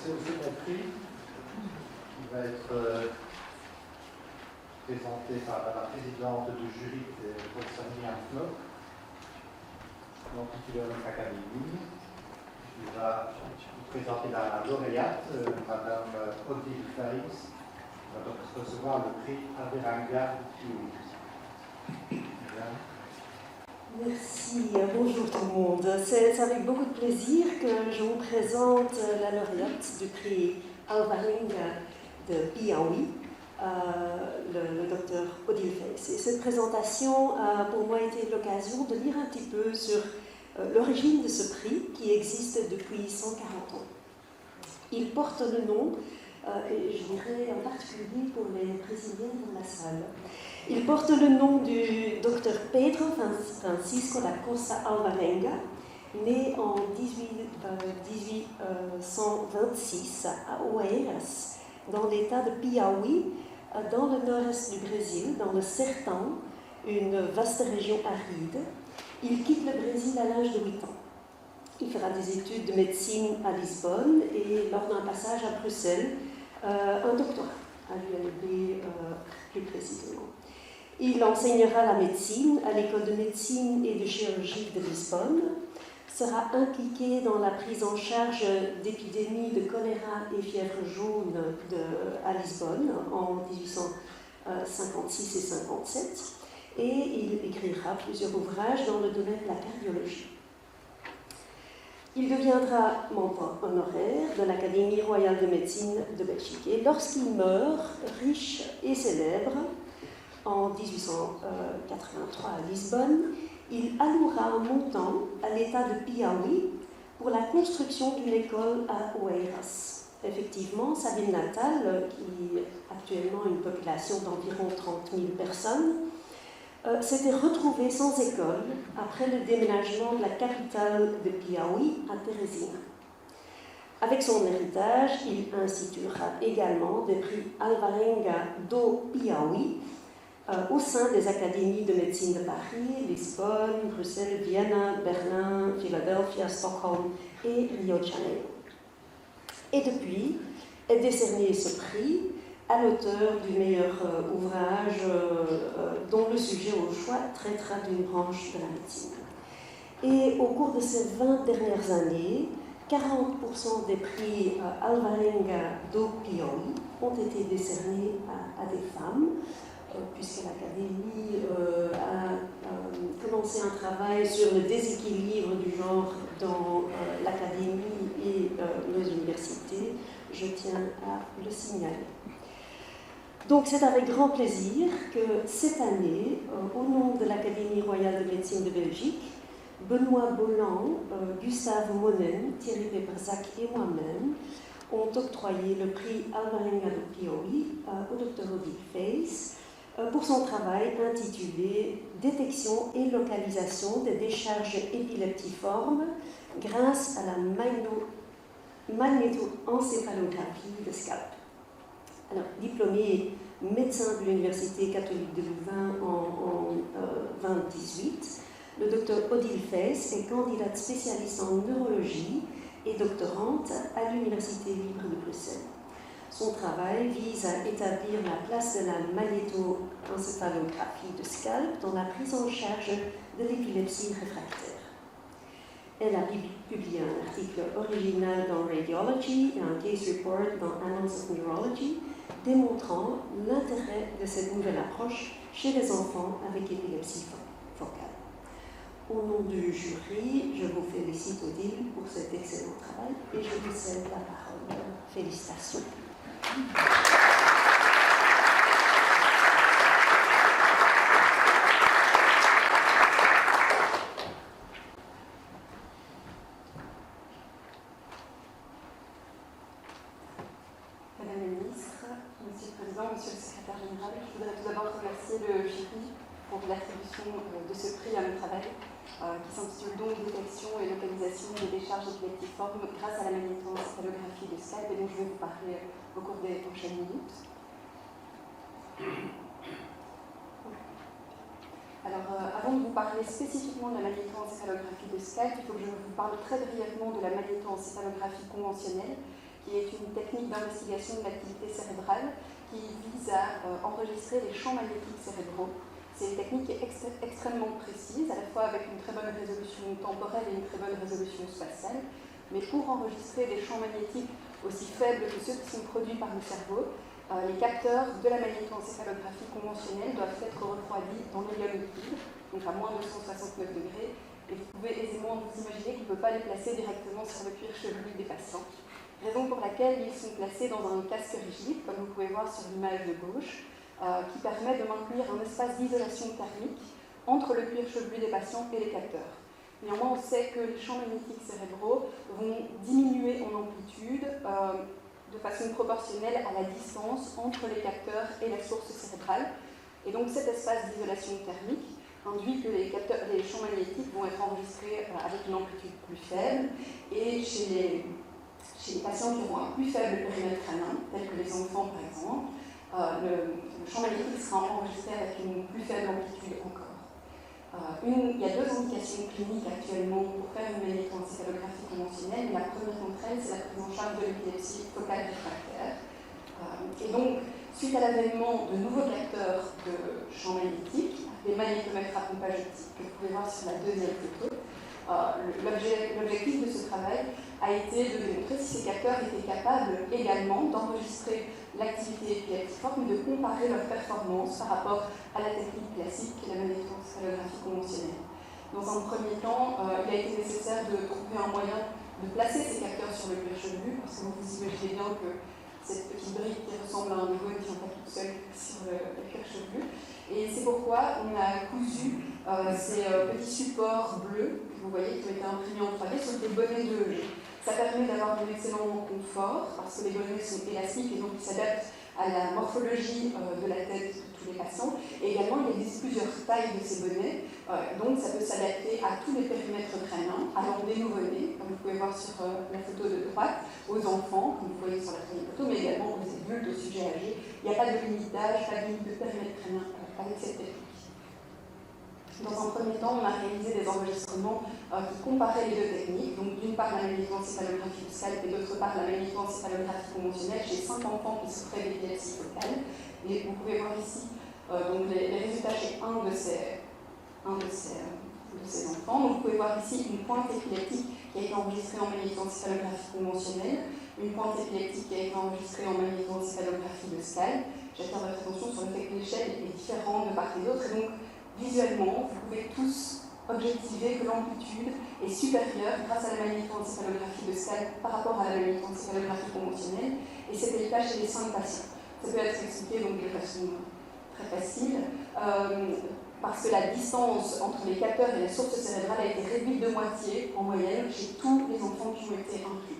passer au second prix, qui va être présenté par la présidente du jury, professeur Miriam Knopp, donc titulaire de notre académie, qui va présenter la lauréate, Madame Odile Faïs, qui va donc recevoir le prix Averanga Kiwi. Merci, bonjour tout le monde. C'est avec beaucoup de plaisir que je vous présente la lauréate du prix Alvarenga de Piauí, le docteur Odile Faïs. Et cette présentation a pour moi été l'occasion de lire un petit peu sur l'origine de ce prix qui existe depuis 140 ans. Il porte le nom, et je dirais en particulier pour les Brésiliens dans la salle, il porte le nom du docteur Pedro Francisco da Costa Alvarenga, né en 1826 à Oeiras, dans l'état de Piauí, dans le nord-est du Brésil, dans le Sertão, une vaste région aride. Il quitte le Brésil à l'âge de 8 ans. Il fera des études de médecine à Lisbonne et lors d'un passage à Bruxelles, un doctorat à l'ULB plus précisément. Il enseignera la médecine à l'école de médecine et de chirurgie de Lisbonne, sera impliqué dans la prise en charge d'épidémies de choléra et fièvre jaune à Lisbonne en 1856 et 57, et il écrira plusieurs ouvrages dans le domaine de la cardiologie. Il deviendra membre honoraire de l'Académie royale de médecine de Belgique. Et lorsqu'il meurt, riche et célèbre, en 1883 à Lisbonne, il allouera un montant à l'État de Piauí pour la construction d'une école à Oeiras. Effectivement, sa ville natale, qui a actuellement une population d'environ 30 000 personnes, s'était retrouvée sans école après le déménagement de la capitale de Piauí à Teresina. Avec son héritage, il instituera également des prix Alvarenga do Piauí au sein des académies de médecine de Paris, Lisbonne, Bruxelles, Vienne, Berlin, Philadelphie, Stockholm et Rio de Janeiro. Et depuis est décerné ce prix à l'auteur du meilleur ouvrage dont le sujet au choix traitera d'une branche de la médecine. Et au cours de ces 20 dernières années, 40% des prix Alvarenga do Piauí ont été décernés à des femmes, puisque l'Académie a commencé un travail sur le déséquilibre du genre dans l'Académie et les universités. Je tiens à le signaler. Donc c'est avec grand plaisir que cette année, au nom de l'Académie royale de médecine de Belgique, Benoît Bolland, Gustave Monen, Thierry Peperzac et moi-même ont octroyé le prix Alvarenga do Piauí au Dr Odile Faïs pour son travail intitulé « Détection et localisation des décharges épileptiformes grâce à la magnétoencéphalographie de scalp ». Alors, diplômé médecin de l'Université catholique de Louvain en 2018, le docteur Odile Faïs est candidate spécialiste en neurologie et doctorante à l'Université libre de Bruxelles. Son travail vise à établir la place de la magnétoencéphalographie de scalp dans la prise en charge de l'épilepsie réfractaire. Elle a publié un article original dans Radiology et un case report dans Annals of Neurology, démontrant l'intérêt de cette nouvelle approche chez les enfants avec épilepsie focale. Au nom du jury, je vous félicite Odile pour cet excellent travail et je vous cède la parole. Félicitations. Madame la Ministre, Monsieur le Président, Monsieur le Secrétaire Général, je voudrais tout d'abord remercier le jury pour l'attribution de ce prix à mon travail qui s'intitule donc Détection et localisation des décharges épileptiformes grâce à la magnétoencéphalographie de scalp et dont je vais vous parler au cours des prochaines minutes. Alors, avant de vous parler spécifiquement de la magnétoencéphalographie de scalp, il faut que je vous parle très brièvement de la magnétoencéphalographie conventionnelle, qui est une technique d'investigation de l'activité cérébrale qui vise à enregistrer les champs magnétiques cérébraux. C'est une technique qui est extrêmement précise, à la fois avec une très bonne résolution temporelle et une très bonne résolution spatiale. Mais pour enregistrer des champs magnétiques aussi faibles que ceux qui sont produits par le cerveau, les capteurs de la magnétoencéphalographie conventionnelle doivent être refroidis dans l'hélium liquide, donc à moins de 269 degrés. Et vous pouvez aisément vous imaginer qu'on ne peut pas les placer directement sur le cuir chevelu des patients. Raison pour laquelle ils sont placés dans un casque rigide, comme vous pouvez voir sur l'image de gauche, qui permet de maintenir un espace d'isolation thermique entre le cuir chevelu des patients et les capteurs. Néanmoins, on sait que les champs magnétiques cérébraux vont diminuer en amplitude de façon proportionnelle à la distance entre les capteurs et la source cérébrale. Et donc cet espace d'isolation thermique induit que les champs magnétiques vont être enregistrés avec une amplitude plus faible. Et chez les patients qui auront un plus faible périmètre crânien, tels que les enfants par exemple, le champ magnétique sera enregistré avec une plus faible amplitude encore. Il y a deux indications cliniques actuellement pour faire une magnétoencéphalographie conventionnelle. La première d'entre elles, c'est la prise en charge de l'épilepsie focale réfractaire. Et donc, suite à l'avènement de nouveaux capteurs de champs magnétiques, des magnétomètres à pompage optique que vous pouvez voir sur la deuxième photo, l'objectif de ce travail a été de démontrer si ces capteurs étaient capables également d'enregistrer l'activité épileptiforme et de comparer leur performance par rapport à la technique classique qui est la magnétoencéphalographie conventionnelle. Dans un premier temps, il a été nécessaire de trouver un moyen de placer ces capteurs sur le cuir chevelu, parce que vous imaginez bien que cette petite brique qui ressemble à un logo ne vient pas toute seule sur le cuir chevelu. Et c'est pourquoi on a cousu ces petits supports bleus que vous voyez qui ont été imprimés en 3D sur des bonnets de lait. Ça permet d'avoir un excellent confort parce que les bonnets sont élastiques et donc ils s'adaptent à la morphologie de la tête de tous les patients. Et également, il existe plusieurs tailles de ces bonnets, donc ça peut s'adapter à tous les périmètres crâniens, allant des nouveau-nés, comme vous pouvez voir sur la photo de droite, aux enfants, comme vous voyez sur la troisième photo, mais également aux adultes, aux sujets âgés. Il n'y a pas de limite d'âge, pas de limite de périmètre crânien avec cette technique. Dans un premier temps, on a réalisé des enregistrements qui comparaient les deux techniques, donc d'une part la magnétoencéphalographie du scalp et d'autre part la magnétoencéphalographie conventionnelle chez 5 enfants qui souffraient d'épilepsie focale. Et vous pouvez voir ici donc les résultats chez un de ces enfants. Donc vous pouvez voir ici une pointe épileptique qui a été enregistrée en magnétoencéphalographie conventionnelle, une pointe épileptique qui a été enregistrée en magnétoencéphalographie de scalp. J'attire votre attention sur le fait que l'échelle est différente de part et d'autre, et donc visuellement, vous pouvez tous objectiver que l'amplitude est supérieure grâce à la magnétoencéphalographie de scalp par rapport à la magnétoencéphalographie conventionnelle, et c'était le cas chez les 5 patients. Ça peut être expliqué donc de façon très facile, parce que la distance entre les capteurs et la source cérébrale a été réduite de moitié en moyenne chez tous les enfants qui ont été inclus.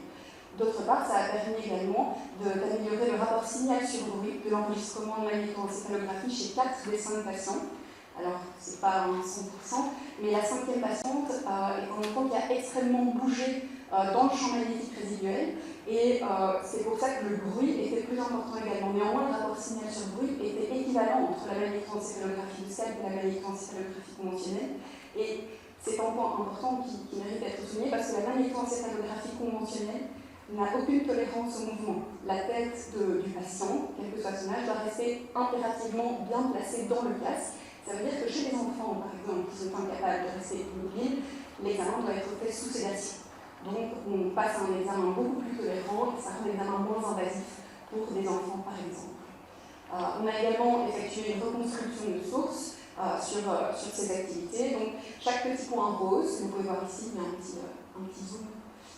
D'autre part, ça a permis également d'améliorer le rapport signal sur bruit de l'enregistrement de magnétoencéphalographie chez 4 des 5 patients. Alors, ce n'est pas 100%, mais la 5e patiente est un enfant qui a extrêmement bougé dans le champ magnétique résiduel, et c'est pour ça que le bruit était plus important également. Néanmoins, le rapport signal sur bruit était équivalent entre la magnétoencéphalographie du scalp et la magnétoencéphalographie conventionnelle, et c'est un point important qui mérite d'être souligné parce que la magnétoencéphalographie conventionnelle n'a aucune tolérance au mouvement. La tête du patient, quel que soit son âge, doit rester impérativement bien placée dans le casque. Ça veut dire que chez les enfants, par exemple, qui sont incapables de rester immobiles, l'examen doit être fait sous sédation. Donc, on passe à un examen beaucoup plus tolérant et ça rend l'examen moins invasif pour des enfants, par exemple. On a également effectué une reconstruction de source sur ces activités. Donc, chaque petit point rose, vous pouvez voir ici, il y a un petit zoom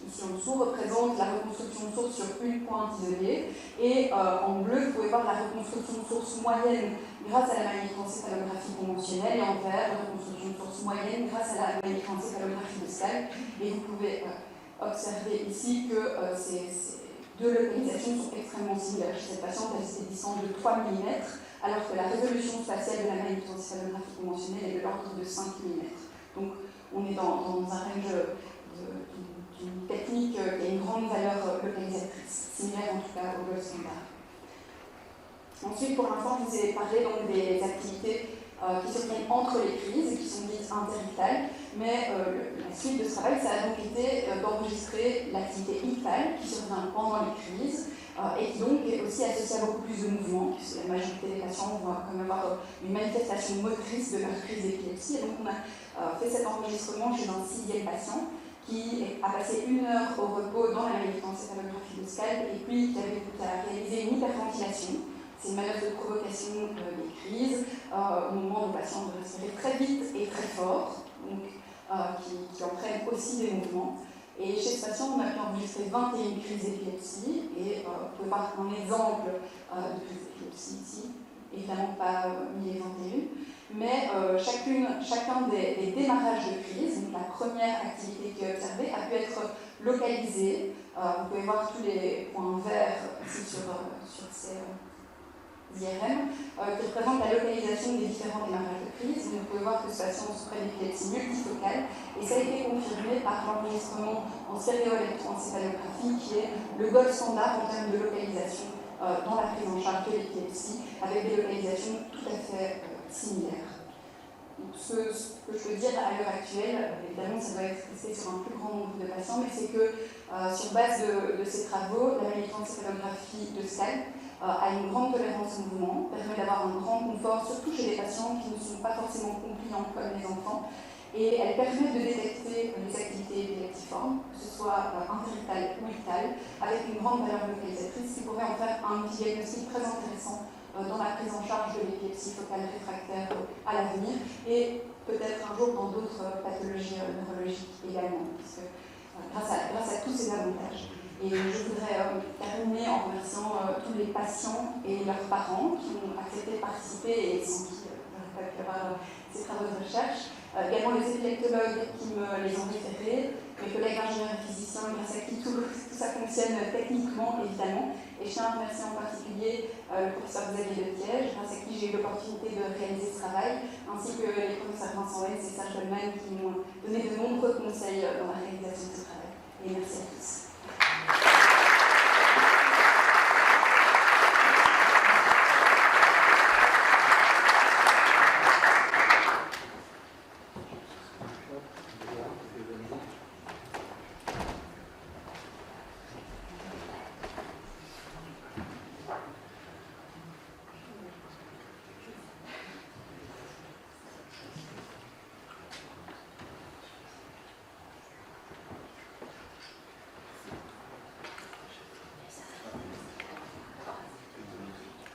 ici en dessous, représente la reconstruction de source sur une pointe isolée. Et en bleu, vous pouvez voir la reconstruction de source moyenne grâce à la magnétoencéphalographie conventionnelle, et en vert, la reconstruction de source moyenne grâce à la magnétoencéphalographie de scalp. Et vous pouvez observer ici que ces deux localisations sont extrêmement similaires. Chez cette patiente, elle était distante de 3 mm, alors que la résolution spatiale de la magnétoencéphalographie conventionnelle est de l'ordre de 5 mm. Donc, on est dans un range d'une technique qui a une grande valeur localisatrice, similaire en tout cas au gold standard. Ensuite, pour l'instant, je vous ai parlé donc des activités qui se tiennent entre les crises et qui sont dites interictale, mais la suite de ce travail, ça a donc été d'enregistrer l'activité ictale qui survient pendant les crises et qui donc est aussi associée à beaucoup plus de mouvements, puisque la majorité des patients vont quand même avoir une manifestation motrice de leur crise d'épilepsie. Et donc on a fait cet enregistrement chez un 6e patient qui a passé 1 heure au repos dans la magnétoencéphalographie de scalp et puis qui avait réalisé une hyperventilation. C'est une manœuvre de provocation des crises au moment où le patient doit respirer très vite et très fort, donc, qui entraîne aussi des mouvements. Et chez ce patient, on a pu enregistrer 21 crises d'épilepsie et vous pouvez voir un exemple de crise d'épilepsie ici, évidemment pas 1021, mais chacun des démarrages de crise, donc la première activité qui est observée, a pu être localisé. Vous pouvez voir tous les points verts ici sur ces IRM, qui représentent la localisation des différents démarrages de crise. Donc, vous pouvez voir que ce patient souffrait d'épilepsie multifocale, et ça a été confirmé par l'enregistrement en stéréoélectroencéphalographie, qui est le gold standard en termes de localisation dans la prise en charge de l'épilepsie, avec des localisations tout à fait similaires. Donc, ce que je peux dire à l'heure actuelle, évidemment ça doit être testé sur un plus grand nombre de patients, mais c'est que sur base de ces travaux, la magnétoencéphalographie de scalp a une grande tolérance au mouvement, permet d'avoir un grand confort, surtout chez les patients qui ne sont pas forcément compliants comme les enfants, et elle permet de détecter les activités épiléptiformes, que ce soit interictales ou ictales, avec une grande valeur localisatrice qui pourrait en faire un diagnostic très intéressant dans la prise en charge de l'épilepsie focale réfractaire à l'avenir, et peut-être un jour dans d'autres pathologies neurologiques également, puisque grâce à tous ces avantages. Et je voudrais terminer en remerciant tous les patients et leurs parents qui ont accepté de participer et sans qui n'aurait pas pu avoir ces travaux de recherche. Également les épileptologues qui me les ont référés, mes collègues ingénieurs et physiciens grâce à qui tout ça fonctionne techniquement évidemment. Et je tiens à remercier en particulier le professeur Xavier de Thiège, grâce à qui j'ai eu l'opportunité de réaliser ce travail, ainsi que les professeurs Vincent Weiss et Serge Goldman qui m'ont donné de nombreux conseils dans la réalisation de ce travail. Et merci à tous.